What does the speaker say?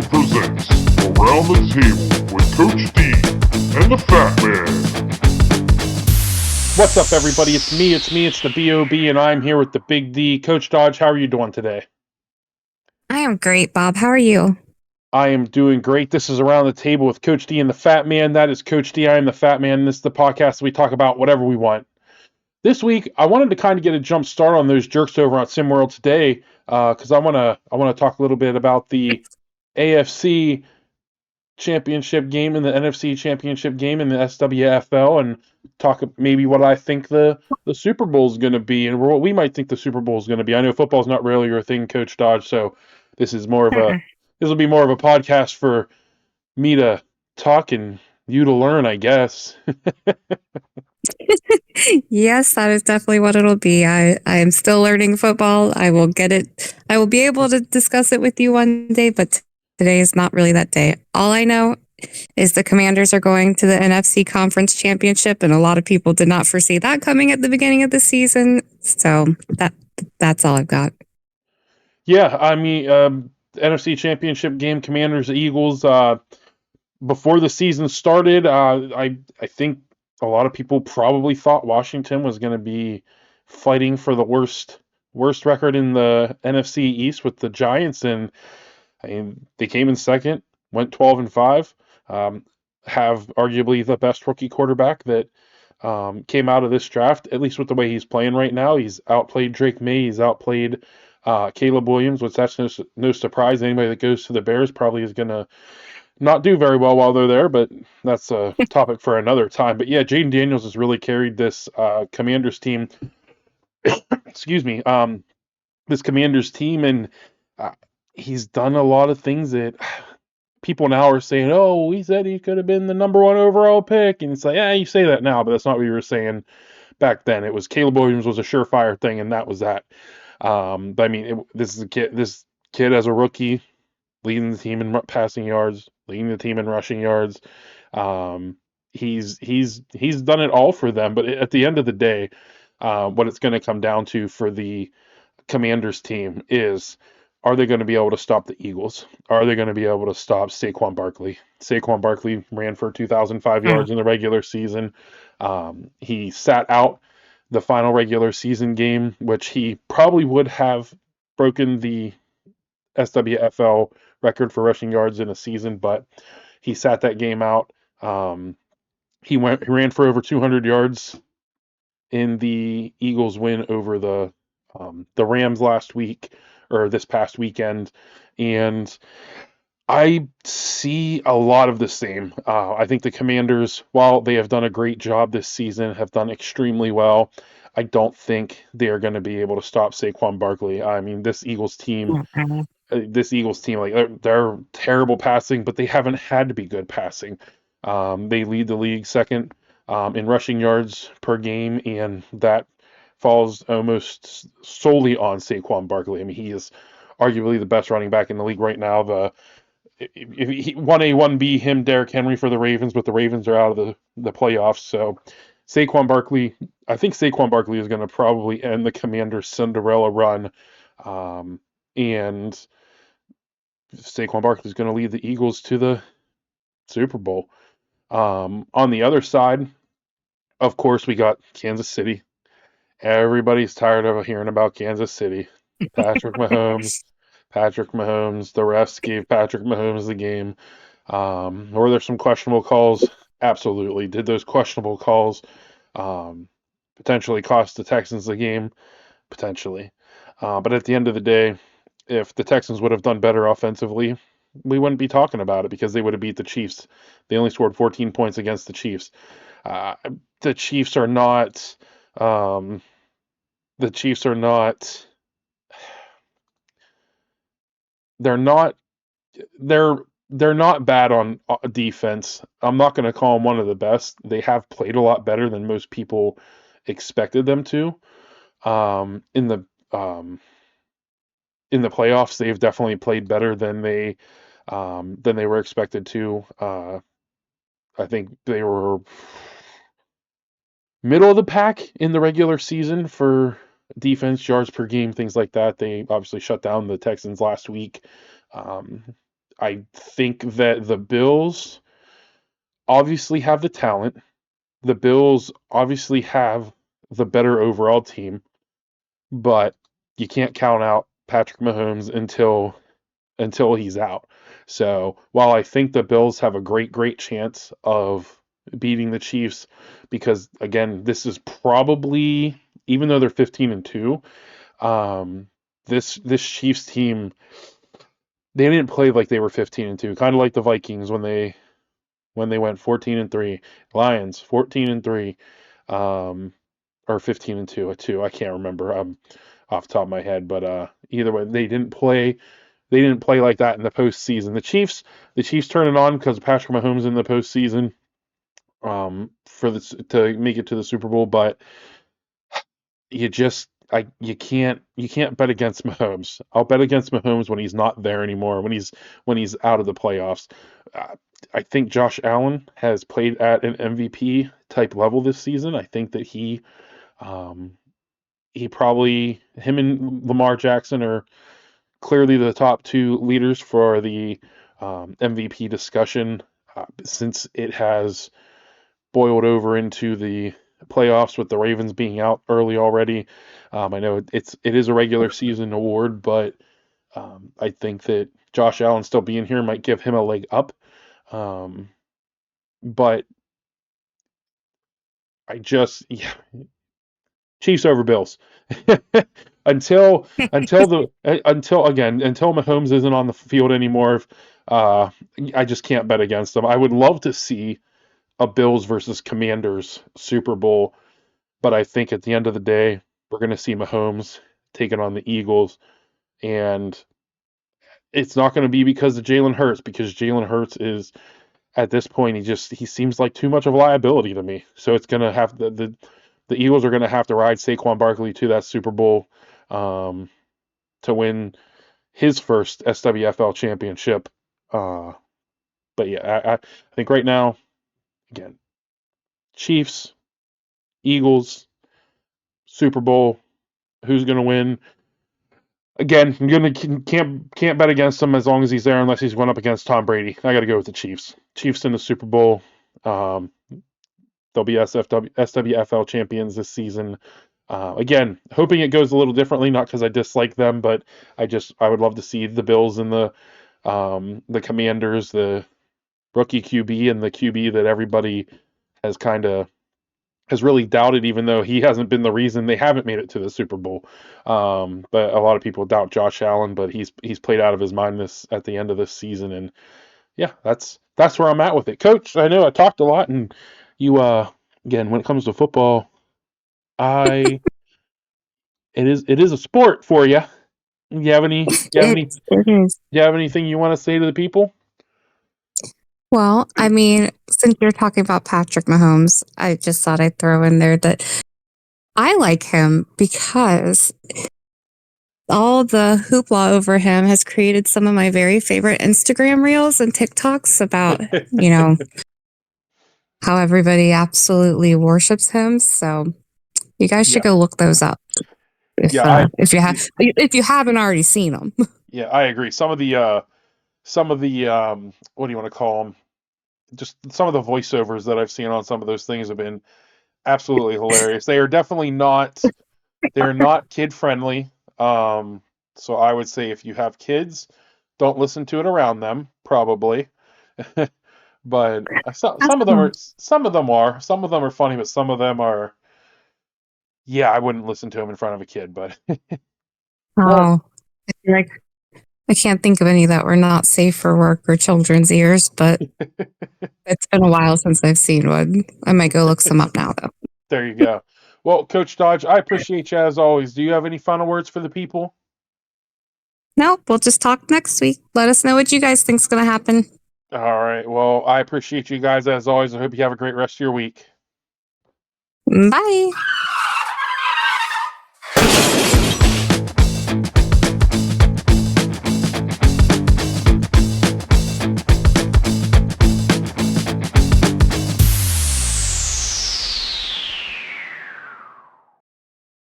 presents Around the Table with Coach D and the Fat Man. What's up, everybody? It's the B.O.B., and I'm here with the Big D. Coach Dodge, how are you doing today? I am great, Bob. How are you? I am doing great. This is Around the Table with Coach D and the Fat Man. That is Coach D. I am the Fat Man. This is the podcast we talk about whatever we want. This week, I wanted to kind of get a jump start on those jerks over on SimWorld today, because I want to talk a little bit about the AFC championship game and the NFC championship game and the SWFL, and talk maybe what I think the Super Bowl is going to be and what we might think the Super Bowl is going to be. I know football's not really your thing, Coach Dodge, so this will be more of a podcast for me to talk and you to learn, I guess. Yes, that is definitely what it'll be. I am still learning football. I will get it. I will be able to discuss it with you one day, but today is not really that day. All I know is the Commanders are going to the NFC Conference Championship, and a lot of people did not foresee that coming at the beginning of the season. So that's all I've got. Yeah, I mean, NFC Championship game, Commanders, Eagles. Before the season started, I think a lot of people probably thought Washington was going to be fighting for the worst record in the NFC East with the Giants, and I mean, they came in second, went 12-5, have arguably the best rookie quarterback that came out of this draft, at least with the way he's playing right now. He's outplayed Drake May, he's outplayed Caleb Williams, which that's no surprise. Anybody that goes to the Bears probably is going to not do very well while they're there, but that's a topic for another time. But yeah, Jaden Daniels has really carried this Commanders team. Excuse me. This Commanders team, and he's done a lot of things that people now are saying, oh, he said he could have been the number one overall pick. And it's like, yeah, you say that now, but that's not what you were saying back then. It was Caleb Williams was a surefire thing, and that was that. But I mean, this kid as a rookie, leading the team in passing yards, leading the team in rushing yards. He's done it all for them. But at the end of the day, what it's going to come down to for the Commanders team is, are they going to be able to stop the Eagles? Are they going to be able to stop Saquon Barkley? Saquon Barkley ran for 2,005 yards in the regular season. He sat out the final regular season game, which he probably would have broken the SWFL record for rushing yards in a season, but he sat that game out. He ran for over 200 yards in the Eagles win over the Rams last week, or this past weekend, and I see a lot of the same. I think the Commanders, while they have done a great job this season, have done extremely well. I don't think they are going to be able to stop Saquon Barkley. I mean, this Eagles team, like they're terrible passing, but they haven't had to be good passing. They lead the league second in rushing yards per game, and that falls almost solely on Saquon Barkley. I mean, he is arguably the best running back in the league right now. If he 1A, 1B, him, Derrick Henry for the Ravens, but the Ravens are out of the playoffs. So Saquon Barkley, I think Saquon Barkley is going to probably end the Commanders' Cinderella run. And Saquon Barkley is going to lead the Eagles to the Super Bowl. On the other side, of course, we got Kansas City. Everybody's tired of hearing about Kansas City. Patrick Mahomes. The refs gave Patrick Mahomes the game. Were there some questionable calls? Absolutely. Did those questionable calls potentially cost the Texans the game? Potentially. But at the end of the day, if the Texans would have done better offensively, we wouldn't be talking about it because they would have beat the Chiefs. They only scored 14 points against the Chiefs. The Chiefs are not... the Chiefs are not... They're not bad on defense. I'm not going to call them one of the best. They have played a lot better than most people expected them to. In the playoffs, they've definitely played better than they were expected to. I think they were middle of the pack in the regular season for defense, yards per game, things like that. They obviously shut down the Texans last week. I think that the Bills obviously have the talent. The Bills obviously have the better overall team, but you can't count out Patrick Mahomes until he's out. So while I think the Bills have a great chance of beating the Chiefs, because again, this is probably, even though they're 15-2, this Chiefs team, they didn't play like they were 15-2, kind of like the Vikings when they went 14-3, Lions 14-3, or 15-2, a two. I can't remember off the top of my head, but either way, they didn't play like that in the postseason. The Chiefs turn it on because Patrick Mahomes in the postseason, to make it to the Super Bowl, but you can't bet against Mahomes. I'll bet against Mahomes when he's not there anymore, when he's out of the playoffs. I think Josh Allen has played at an MVP type level this season. I think that he probably, him and Lamar Jackson are clearly the top two leaders for the MVP discussion, since it has boiled over into the playoffs with the Ravens being out early already. I know it is a regular season award, but I think that Josh Allen still being here might give him a leg up. But Chiefs over Bills. until Mahomes isn't on the field anymore, I just can't bet against them. I would love to see a Bills versus Commanders Super Bowl, but I think at the end of the day, we're going to see Mahomes taking on the Eagles, and it's not going to be because of Jalen Hurts, because Jalen Hurts is, at this point, he seems like too much of a liability to me. So it's going to have the Eagles are going to have to ride Saquon Barkley to that Super Bowl to win his first SWFL championship. But yeah, I think right now, again, Chiefs, Eagles, Super Bowl, who's going to win? Again, can't bet against him as long as he's there, unless he's going up against Tom Brady. I got to go with the Chiefs. Chiefs in the Super Bowl. They'll be SWFL champions this season. Again, hoping it goes a little differently, not because I dislike them, but I would love to see the Bills and the Commanders, the rookie QB and the QB that everybody has really doubted, even though he hasn't been the reason they haven't made it to the Super Bowl. But a lot of people doubt Josh Allen, but he's played out of his mind at the end of this season, and yeah, that's where I'm at with it. Coach, I know I talked a lot, and you again, when it comes to football, it is a sport for you. Do you have anything you want to say to the people? Well, I mean, since you're talking about Patrick Mahomes, I just thought I'd throw in there that I like him because all the hoopla over him has created some of my very favorite Instagram reels and TikToks about, how everybody absolutely worships him. So you guys should go look those up if you haven't already seen them. Yeah, I agree. Some of the what do you want to call them? Just some of the voiceovers that I've seen on some of those things have been absolutely hilarious. They are definitely they're not kid friendly. So I would say if you have kids, don't listen to it around them, probably. But some of them are funny, but some of them are, yeah, I wouldn't listen to them in front of a kid, but I feel like I can't think of any that were not safe for work or children's ears, but it's been a while since I've seen one. I might go look some up now, though. There you go. Well, Coach Dodge, I appreciate you as always. Do you have any final words for the people? Nope, we'll just talk next week. Let us know what you guys think's going to happen. All right. Well, I appreciate you guys as always. I hope you have a great rest of your week. Bye.